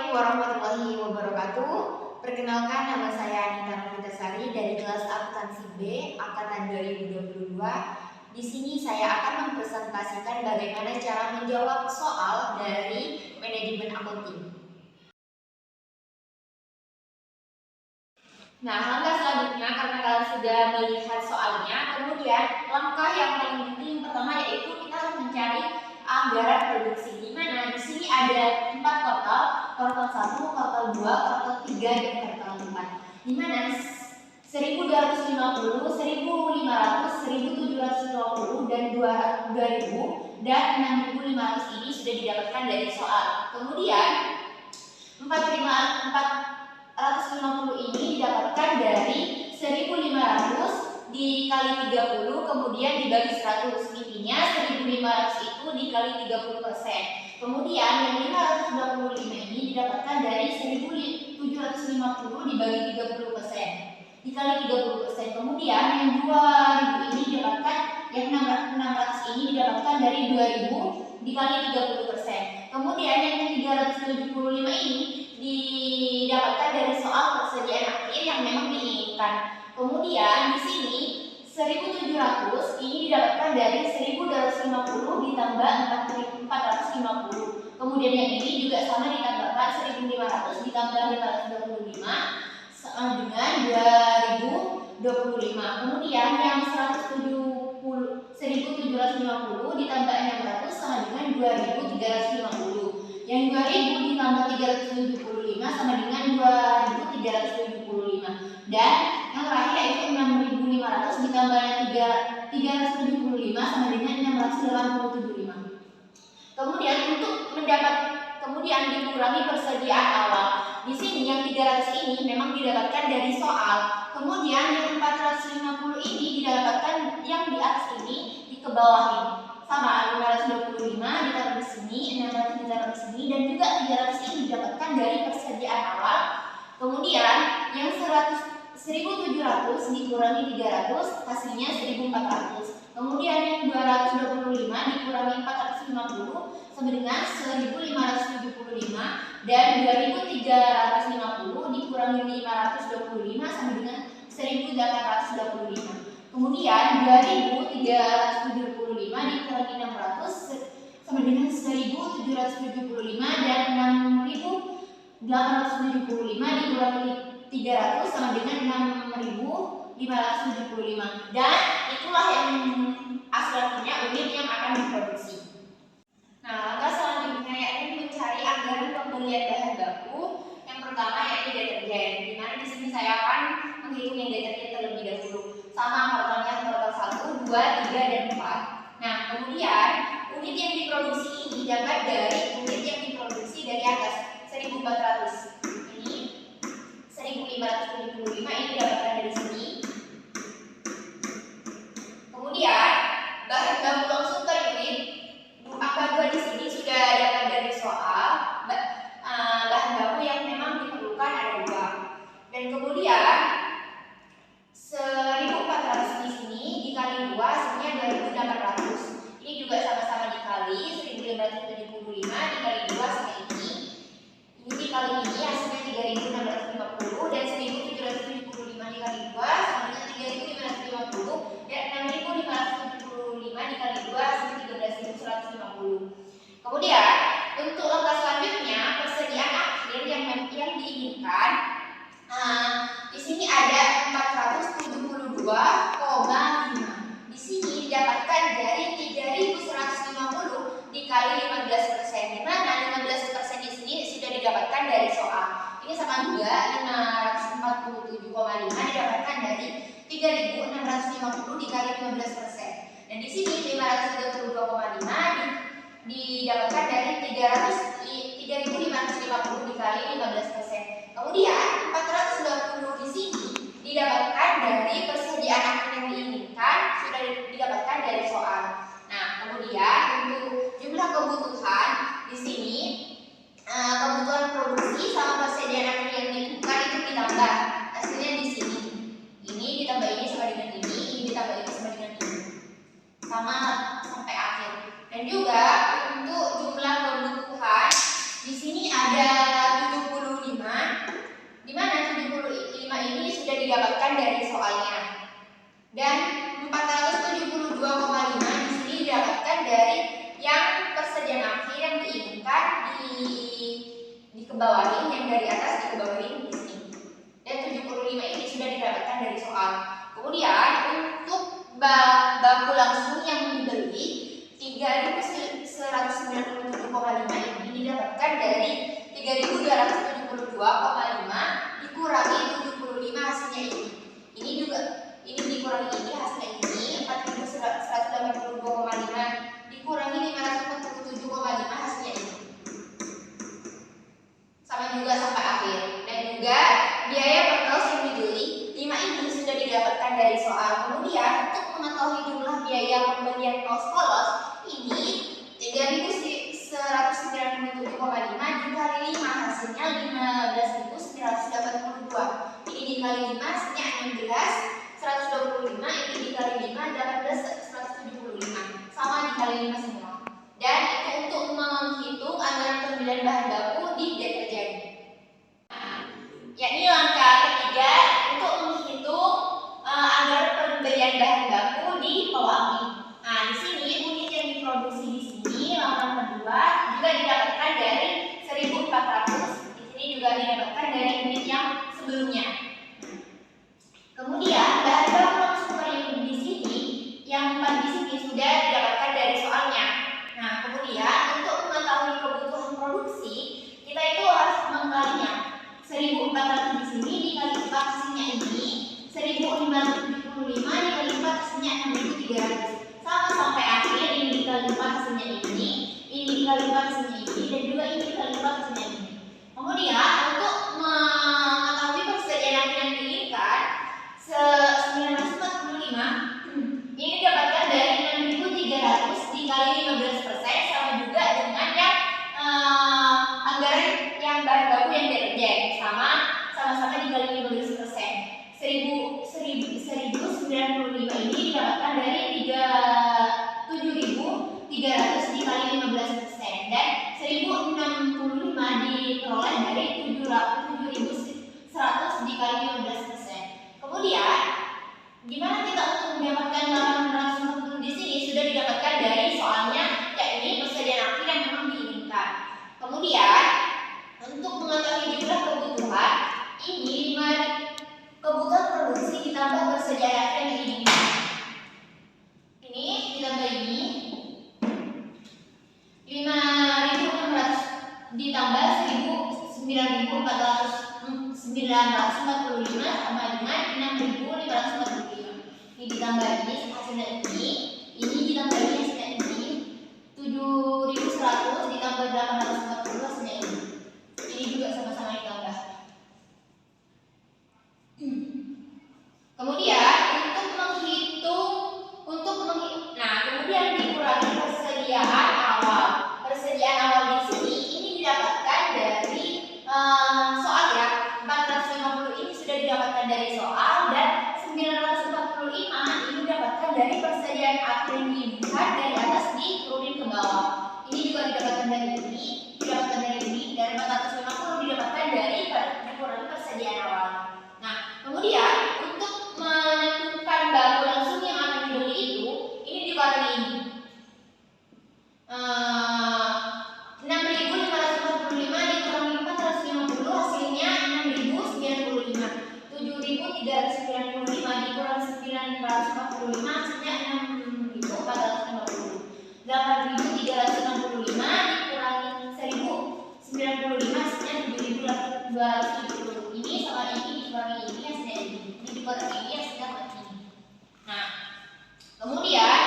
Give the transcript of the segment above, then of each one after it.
Assalamualaikum warahmatullahi wabarakatuh. Perkenalkan, nama saya Anita Novitasari dari kelas akuntansi B angkatan 2022. Di sini saya akan mempresentasikan bagaimana cara menjawab soal dari manajemen akunting. Nah, langkah selanjutnya karena kalian sudah melihat soalnya, kemudian langkah yang paling penting pertama yaitu kita harus mencari anggaran produksi. Di mana di sini ada 4 kuartal 1, kuartal 2, kuartal 3, dan kuartal 4. Di mana 1250, 1500, 1750, dan 2000 dan 6500 ini sudah didapatkan dari soal. Kemudian 450 ini didapatkan dari 1500 dikali 30 kemudian dibagi 100. Intinya 1500 itu dikali 30%. Kemudian yang 525 ini didapatkan dari 1750 dibagi 30% dikali 30%. Kemudian yang 2000 ini didapatkan, yang 600 ini didapatkan dari 2000 dikali 30%. Kemudian yang 375 ini didapatkan dari soal persediaan akhir yang memang diinginkan. Kemudian di sini 1700 ini didapatkan dari 1250 ditambah 450. Kemudian yang ini juga sama ditambahkan 1500 ditambah 525 sama dengan 2025. Kemudian yang 1750 ditambah 600 sama dengan 2350. Yang 2000 ditambah 375 sama dengan 2375. Dan yang terakhir yaitu 6500 ditambah 375 sama dengan 685. Kemudian dikurangi persediaan awal. Di sini yang 300 ini memang didapatkan dari soal. Kemudian yang 450 ini didapatkan yang di atas ini dikebawahin. Sama 525 ditaruh di sini, 600 ditaruh di sini, dan juga 300 ini didapatkan dari persediaan awal. Kemudian yang 1700 dikurangi 300 hasilnya 1400. Kemudian yang 225 dikurangi 450 sama dengan 1575, dan 2350 dikurangi 525 sama dengan 1825. Kemudian 2375 dikurangi 600 sama dengan 1775, dan 6875 dikurangi 300 sama dengan 6575. Dan itulah yang hasilnya unit yang akan diproduksi. Nah, langkah selanjutnya yaitu mencari anggaran pembelian bahan baku. Yang pertama yaitu deterjen. Di mana di sini saya akan menghitung yang deterjen terlebih dahulu. Sama kuartalnya kuartal 1, 2, 3, dan 4. Nah, kemudian unit yang diproduksi ini dapat dari unit yang diproduksi dari atas 1400. Ini 1575 ini didapatkan dari sini. Kemudian bahan baku langsung per unit angka 2 di sini sudah dapat dari soal. Bahan baku yang memang diperlukan ada 2. Dan kemudian 1400 di sini dikali 2 hasilnya 2800. Ini juga sama-sama dikali 1575 dikali 2 sama ini. Ini dikali ini hasilnya 3650, dan 1775 dikali 2 sama dengan 3550, dan 6575 dikali 2 hasilnya 13150. Kemudian untuk langkah selanjutnya persediaan akhir yang diinginkan. Di sini ada 472,5. Di sini didapatkan dari 3150 dikali 15%. Di mana 15% di sini sudah didapatkan dari soal. Ini sama juga 547,5 didapatkan dari 3650 dikali 15%. Dan di sini 532,5 didapatkan dari 3550 dikali 15%. Kemudian 420 di sini didapatkan dari persediaan akhir yang diinginkan, sudah didapatkan dari soal. Nah, kemudian untuk jumlah kebutuhan di sini kebutuhan produksi sama persediaan akhir yang diinginkan itu ditambah. Hasilnya di sini. Ini ditambah ini sama dengan ini ditambah ini sama dengan ini. Sama sampai akhir. Dan juga untuk jumlah kebutuhan di sini ada 7 Dan 472,5 di sini didapatkan dari yang persediaan akhir yang diinginkan di kebawahin, yang dari atas dikebawahin di sini. Dan 75 ini sudah didapatkan dari soal. Kemudian untuk baku langsung yang dibeli 3.197,5 ini didapatkan dari 3.272,5 dikurangi 75 hasilnya ini. Ini juga dikurangi ini hasilnya ini 4.182,5 dikurangi 547,5 hasilnya ini. Sama juga sampai akhir. Dan juga biaya per kaos yang dibeli 5 ini sudah didapatkan dari soal. Kemudian untuk mengetahui jumlah biaya pembelian kaos polos ini 3.197,5 dikali 5 hasilnya 15.982. Ini dikali 5 hasilnya 16.125, ini dikali 5 18.175. Sama dikali 5 semua. Dan itu untuk menghitung anggaran pembelian bahan baku di deterjen. Yakni langkah ketiga untuk menghitung anggaran pembelian bahan baku di pewangi. Nah, di sini unit yang diproduksi di sini langkah kedua juga didapatkan dari 1.400. Di sini juga didapatkan dari unit yang sebelumnya. Kemudian bahan baku langsung per unit di sini yang 4 di sini sudah didapatkan dari soalnya. Nah, kemudian untuk mengetahui kebutuhan produksi kita itu harus mengkalinya. 1.400 di sini dikali 4 hasilnya ini 1.575 dikali 4 hasilnya 6.300. Sama sampai akhir, ini dikali 4 hasilnya ini dikali 4 hasilnya ini, dan juga ini dikali 4 hasilnya ini. Kemudian untuk mengetahui persediaan akhir yang diinginkan 945 ini didapatkan dari 6.300 dikali 15%, sama juga dengan yang anggaran yang bahan baku yang deterjen, sama-sama dikali 15%. 1.095 ini didapatkan dari 7.300 dikali 15%, dan 1.065 diperoleh dari 7.100 dikali 15%. Kemudian gimana kita untuk mendapatkan 840 di sini sudah didapatkan dari soalnya, yakni persediaan akhir yang memang diinginkan. Kemudian untuk mengetahui jumlah kebutuhan ini 5 kebutuhan produksi ditambah persediaan akhir yang diinginkan. Ini ditambah ini 5.600 ditambah 9.945 sama dengan 6.545. Ini ditambah ini hasilnya ini ditambah ini hasilnya ini 7.100 ditambah 840 hasilnya ini. Ini juga sama-sama ditambah. Kemudian kemudian dikurangi persediaan awal. Persediaan awal di sini ini didapatkan dari soal ya. 450 ini sudah didapatkan dari soal, dan 945 ini didapatkan dari persediaan akhir yang diinginkan dari atas diturunin ke bawah. Ini juga didapatkan dari ini, dan 450 didapatkan dari dikurangi persediaan awal. Nah, kemudian untuk menentukan baku langsung yang akan dibeli itu, ini dikurangi ini. 6.545 dikurangi 450 hasilnya 6.095. 7.395 dikurangi 945 hasilnya 6.450. 8.365 dikurangi 1.095 hasilnya 7.270. Ini sama ini dikurangi ini hasilnya ini dikurangi ini hasilnya ini. Nah, kemudian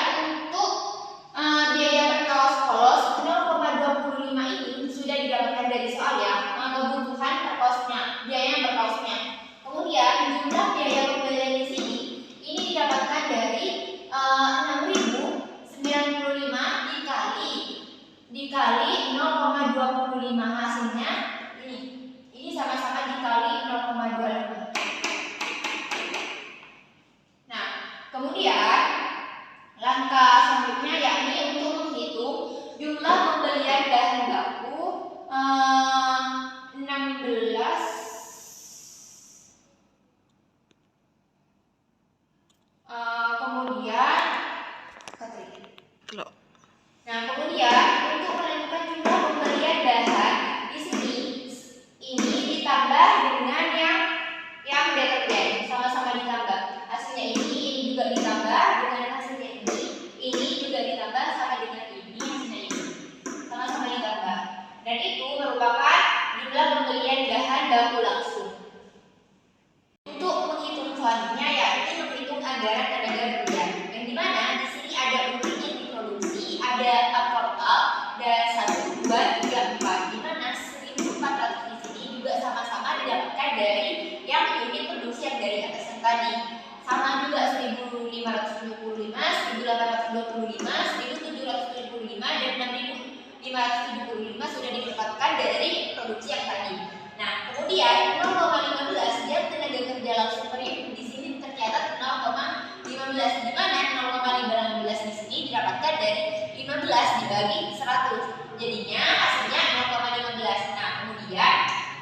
untuk biaya per kaos polos 0,25 ini sudah didapatkan dari soal ya, kebutuhan per kaosnya, biaya per kaosnya. Kemudian jumlah biaya pembelian di sini ini didapatkan dari 6.095 dikali 0,25 hasilnya ini sama-sama dikali 0,25. Nah, kemudian langkah selanjutnya yakni untuk menghitung jumlah pembelian bahan baku 16 baku langsung. Untuk menghitung selanjutnya yaitu menghitung anggaran tenaga kerja. Yang dimana di sini ada unit yang diproduksi, ada kuartal dan 1, 2, 3, 4. Dimana 1.400 di sini juga sama-sama didapatkan dari yang unit produksi yang dari atas yang tadi. Sama juga 1.575, 1.825, 1.775 dan 6.575 sudah didapatkan dari produksi yang tadi. Nah, kemudian 0,15 jam tenaga kerja langsung per unit di sini tercatat 0,15, di mana 0,15 di sini didapatkan dari 15 dibagi 100. Jadinya hasilnya 0,15. Nah,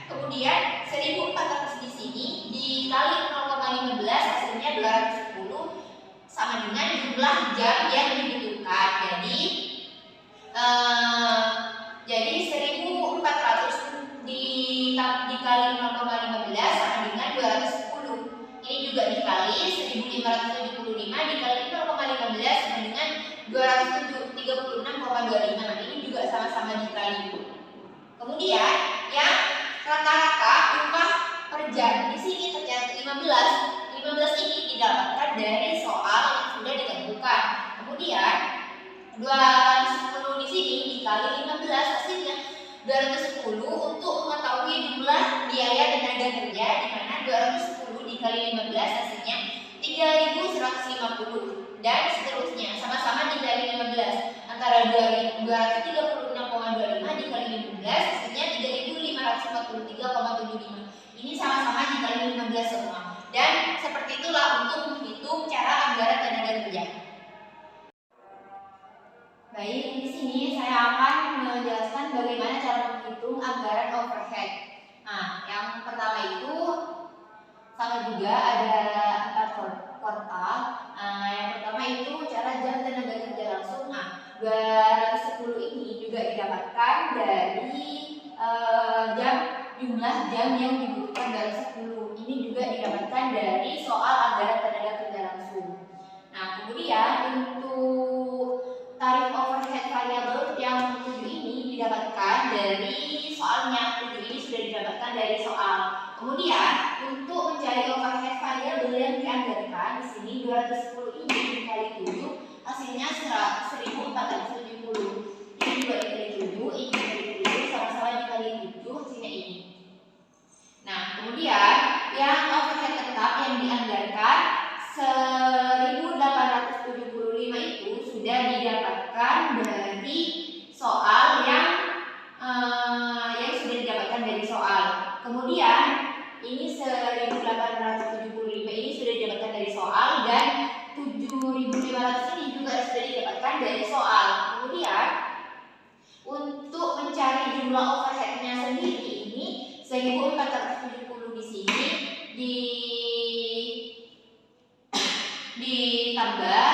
kemudian 1.400 di sini dikali 0,15 hasilnya 210 sama dengan jumlah jam yang dibutuhkan. Jadi 1.400 dikali 0,15 sama dengan 210. Ini juga dikali 1.575 dikali 0,15 sama dengan 236,25. Ini juga sama-sama dikali. Kemudian yang rata-rata upah per jam di sini tercatat 15. 15 ini didapatkan dari soal yang sudah ditentukan. Kemudian 210 di sini dikali 15 hasilnya 210 untuk mengetahui jumlah biaya tenaga kerja, di mana 210 dikali 15 hasilnya 3.150 dan seterusnya sama-sama dikali 15. Antara 236,25 dikali 15 hasilnya 3.543,75. Ini sama-sama dikali 15 semua. Dan seperti itulah untuk menghitung cara anggaran tenaga kerja. Baik, di sini saya akan menjelaskan bagaimana cara menghitung anggaran overhead. Nah, yang pertama itu sama juga ada 4 kuartal. Nah, yang pertama itu cara jam tenaga kerja langsung. Nah, 210 ini juga didapatkan dari jumlah jam yang dibutuhkan dari 10. Ini juga didapatkan dari soal anggaran tenaga kerja langsung. Nah, kemudian untuk tarif overhead variabel yang 7 ini didapatkan dari soalnya. 7 ini sudah didapatkan dari soal. Kemudian untuk mencari overhead variabel yang dianggarkan di sini 210 ini dikali 7 hasilnya 1.470. Ini juga dikali 7, ini dikali 7, sama-sama dikali 7 hasilnya ini. Nah, kemudian yang overhead tetap yang dianggarkan 1.875 itu sudah didapatkan dari soal yang sudah didapatkan dari soal. Kemudian ini 1.875 ini sudah didapatkan dari soal dan 7.500 ini juga sudah didapatkan dari soal. Kemudian untuk mencari jumlah overheadnya sendiri ini 1.470 di sini ditambah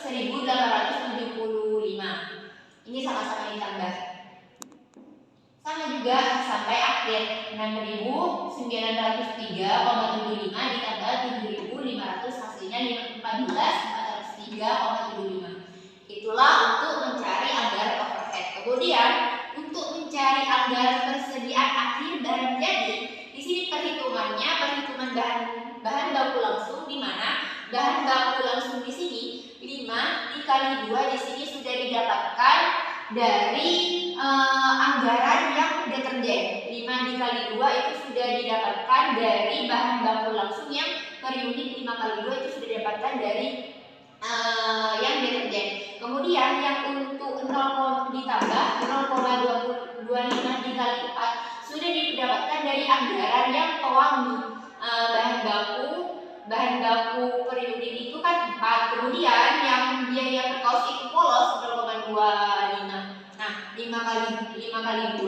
1.875. Ini sama-sama ditambah. Sama juga sampai akhir 6.903,75 ditambah 7.500 hasilnya 14.403,75. Itulah untuk mencari anggaran overhead. Kemudian untuk mencari anggaran persediaan akhir barang jadi, di sini perhitungan bahan baku langsung, di mana bahan baku langsung di sini 5 dikali 2 di sini sudah didapatkan dari anggaran yang deterjen. 5 dikali 2 itu sudah didapatkan dari bahan baku langsung yang per unit 5 kali 2 itu sudah didapatkan dari yang deterjen. Kemudian yang untuk 0 ditambah 0,25 dikali 4 sudah didapatkan dari anggaran yang pewangi. Bahan baku per unit itu kan 4. Kemudian yang biaya per kaos itu polos 0,25. Nah, 5 kali 2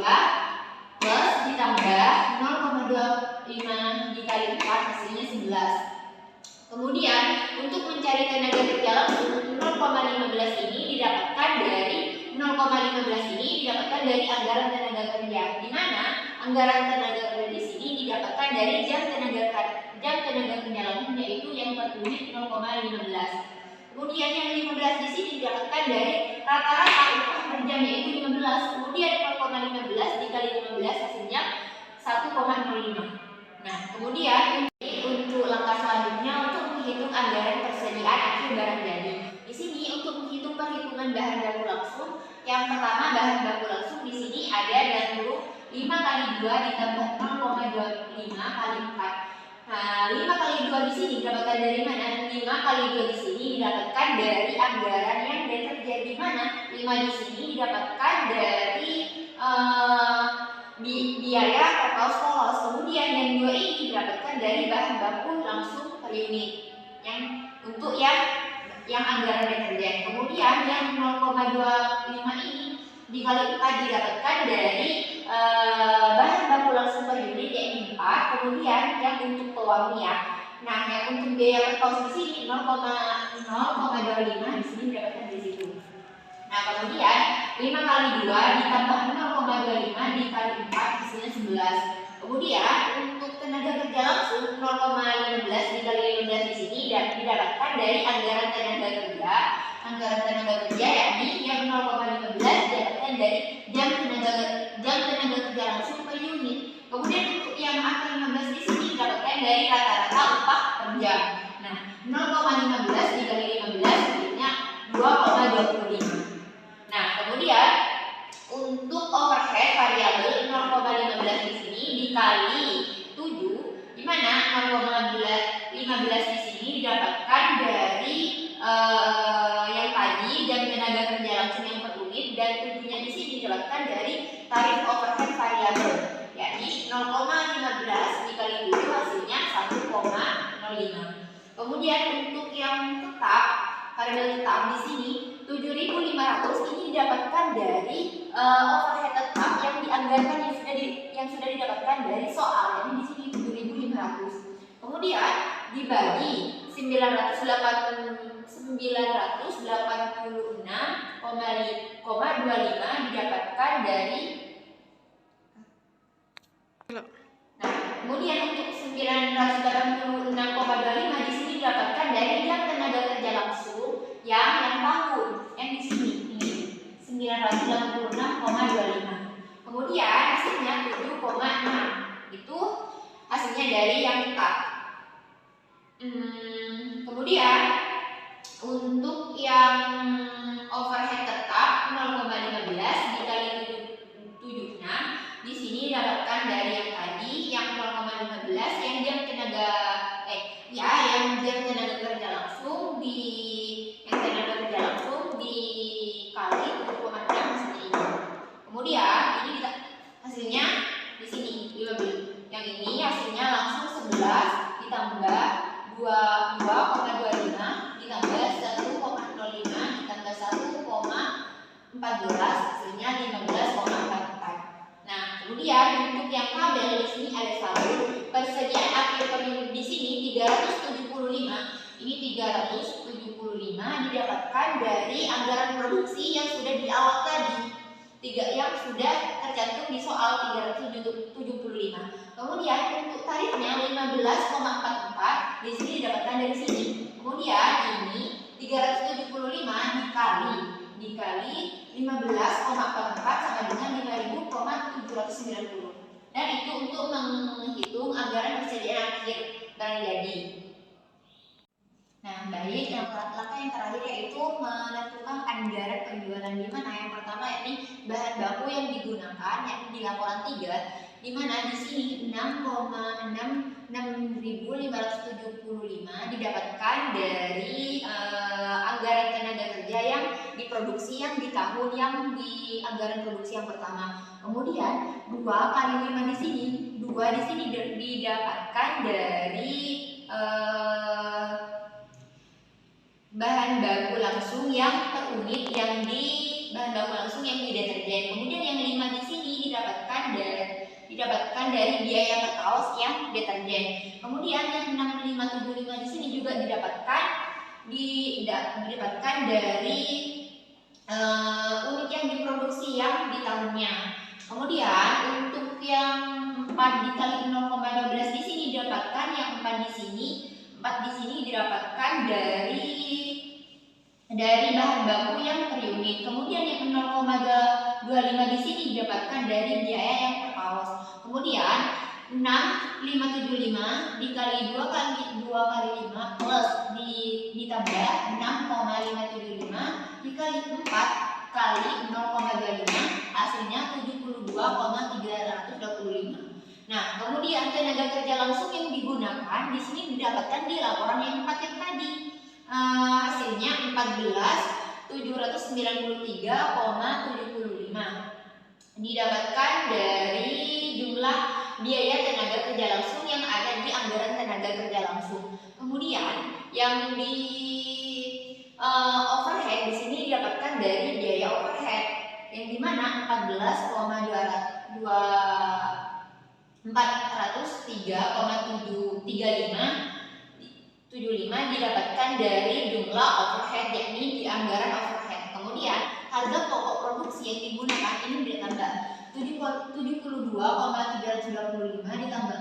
plus ditambah 0,25 dikali 4 hasilnya 11. Kemudian untuk mencari tenaga kerja langsung 0,15 ini didapatkan dari anggaran tenaga kerja, di mana anggaran tenaga kerja di sini didapatkan dari jam tenaga kerja langsung, yaitu yang per unit 0,15. Kemudian yang 15 di sini didapatkan dari rata-rata upah per jam, yaitu 15. Kemudian 0,15 dikali 15 hasilnya 1 0,05. Nah, kemudian untuk langkah selanjutnya untuk menghitung anggaran persediaan akhir barang jadi. Di sini untuk menghitung perhitungan bahan baku langsung, yang pertama bahan baku langsung di sini ada dalam kurung 5 kali 2 ditambah 0,25 kali 4. Nah, 5 kali 2 di sini didapatkan dari mana? 5 kali 2 di sini didapatkan dari anggaran yang deterjen, di mana 5 di sini didapatkan dari biaya per kaos polos. Kemudian yang 2 ini didapatkan dari bahan baku langsung per unit. Untuk yang anggaran deterjen. Kemudian yang 0,25 ini dikali 4 didapatkan dari bahan baku langsung per unit yaitu 4. Kemudian yang untuk pewangi ya. Nah, yang untuk biaya per kaos di sini 0,25 di sini didapatkan di situ. Nah, kemudian 5 kali 2 ditambah 0,25 dikali 4 hasilnya 11. Kemudian untuk tenaga kerja langsung 0,15 dikali 15 di sini dan didapatkan dari anggaran tenaga kerja. Anggaran tenaga kerja yakni yang 0,15 didapatkan dari jam tenaga kerja langsung per unit. Kemudian untuk yang angka 15 di sini didapatkan dari rata-rata upah per jam. Nah, 0,15 dikali 15 hasilnya 2,25. Nah, kemudian untuk overhead variabel 0,15 di sini dikali 7, di mana 0,15 di sini didapatkan dari yang tadi jam tenaga kerja langsung yang per unit, dan 7-nya di sini didapatkan dari tarif overhead variabel yakni 0,15 dikali 7 hasilnya 1,05. Kemudian untuk yang tetap, variabel tetap di sini 7.500 ini didapatkan dari overhead tetap yang dianggarkan yang sudah didapatkan dari soal, yakni di sini 7.500. Kemudian dibagi 986,25 didapatkan dari. Nah, kemudian untuk 986,25 di sini didapatkan dari jam tenaga kerja langsung yang tahun yang di sini ini 986,25. Kemudian hasilnya 7,6. Itu hasilnya dari yang tetap. Kemudian untuk yang overhead tetap 0,15 dikali 7,6 di sini didapatkan dari yang tadi yang 0,15 yang jam tenaga kerja langsung dikali 7,6 seperti ini. Kemudian ini hasilnya di sini 15. Yang ini hasilnya langsung 11 ditambah 2,25 ditambah 1,05 ditambah 1,14 hasilnya 15,44. Nah, kemudian untuk yang tabel di sini ada saldo persediaan akhir per unit di sini 375. Ini 375 didapatkan dari anggaran produksi yang sudah di awal tadi. Yang sudah tercantum di soal 375. Kemudian untuk tarifnya 15,44 di sini didapatkan dari sini. Kemudian ini 375 dikali 15,44 sama dengan 5.790. Dan itu untuk menghitung anggaran persediaan akhir barang jadi. Nah, baik, langkah yang terakhir yaitu menentukan anggaran penjualan, di mana yang pertama yakni bahan baku yang digunakan yakni di laporan 3, di mana di sini 6,6.575 didapatkan dari anggaran tenaga kerja yang diproduksi yang di tahun yang di anggaran produksi yang pertama. Kemudian 2 kali 5 di sini, 2 di sini didapatkan dari bahan baku langsung yang per unit yang di bahan baku langsung yang di deterjen. Kemudian yang 5 di sini didapatkan dari biaya per kaos yang deterjen. Kemudian yang 6575 di sini juga didapatkan dari unit yang diproduksi yang di tahunnya. Kemudian untuk yang 4 dikali 0,12 di sini didapatkan yang 4 di sini didapatkan dari bahan baku yang per unit. Kemudian yang 0,25 di sini didapatkan dari biaya yang per kaos. Kemudian 6.575 dikali 2 kali 5 plus ditambah 6,575 dikali 4 kali 0,25 hasilnya 72,325. Nah, kemudian tenaga kerja langsung yang digunakan di sini didapatkan di laporan yang 4 yang tadi. Hasilnya 14.793,75 didapatkan dari jumlah biaya tenaga kerja langsung yang ada di anggaran tenaga kerja langsung. Kemudian yang di overhead di sini didapatkan dari biaya overhead yang dimana 403,75 didapatkan dari jumlah overhead yakni di anggaran overhead. Kemudian harga pokok produksi yang digunakan ini ditambah 72,325 ditambah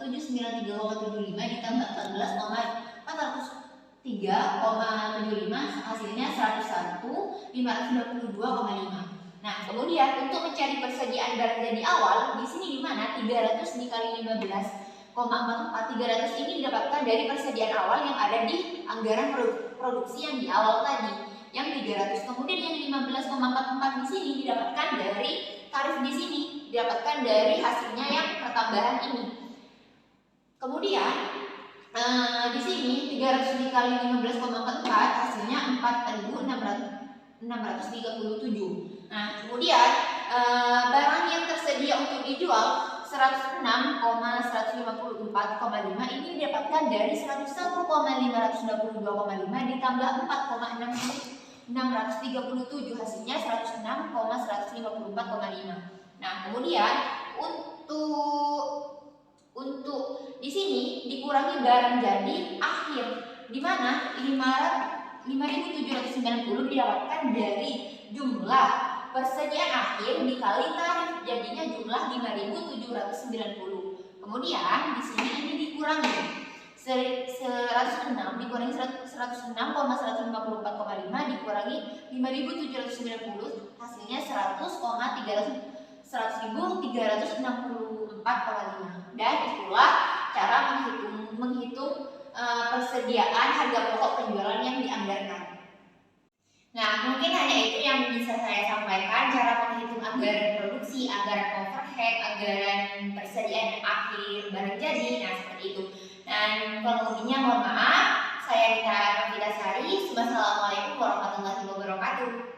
14,793,75 ditambah 14,403,75 hasilnya 101.522,5. Nah, kemudian untuk mencari persediaan barang jadi awal di sini di mana 300 dikali 15,44 300 ini didapatkan dari persediaan awal yang ada di anggaran produksi yang di awal tadi yang 300. Kemudian yang 15,44 di sini didapatkan dari tarif di sini didapatkan dari hasilnya yang pertambahan ini. Kemudian di sini 300 dikali 15,44 hasilnya 4.637. Nah, kemudian barang yang tersedia untuk dijual 106,154,5 ini didapatkan dari 101,522,5 ditambah 4,637 hasilnya 106,154,5. Nah, kemudian untuk di sini dikurangi barang jadi akhir di mana 5.790 didapatkan dari jumlah persediaan akhir dikali tarif jadinya jumlah 5.790. Kemudian di sini ini dikurangi 106 dikurangi 106,154,5 dikurangi 5.790 hasilnya 100.364,5. Dan itulah cara menghitung persediaan harga pokok penjualan yang dianggarkan. Nah, mungkin hanya itu yang bisa saya sampaikan, cara menghitung anggaran produksi, anggaran overhead, anggaran persediaan akhir barang jadi, nah seperti itu. Dan kalau lebihnya mohon maaf. Saya Rita Novitasari. Wassalamualaikum warahmatullahi wabarakatuh.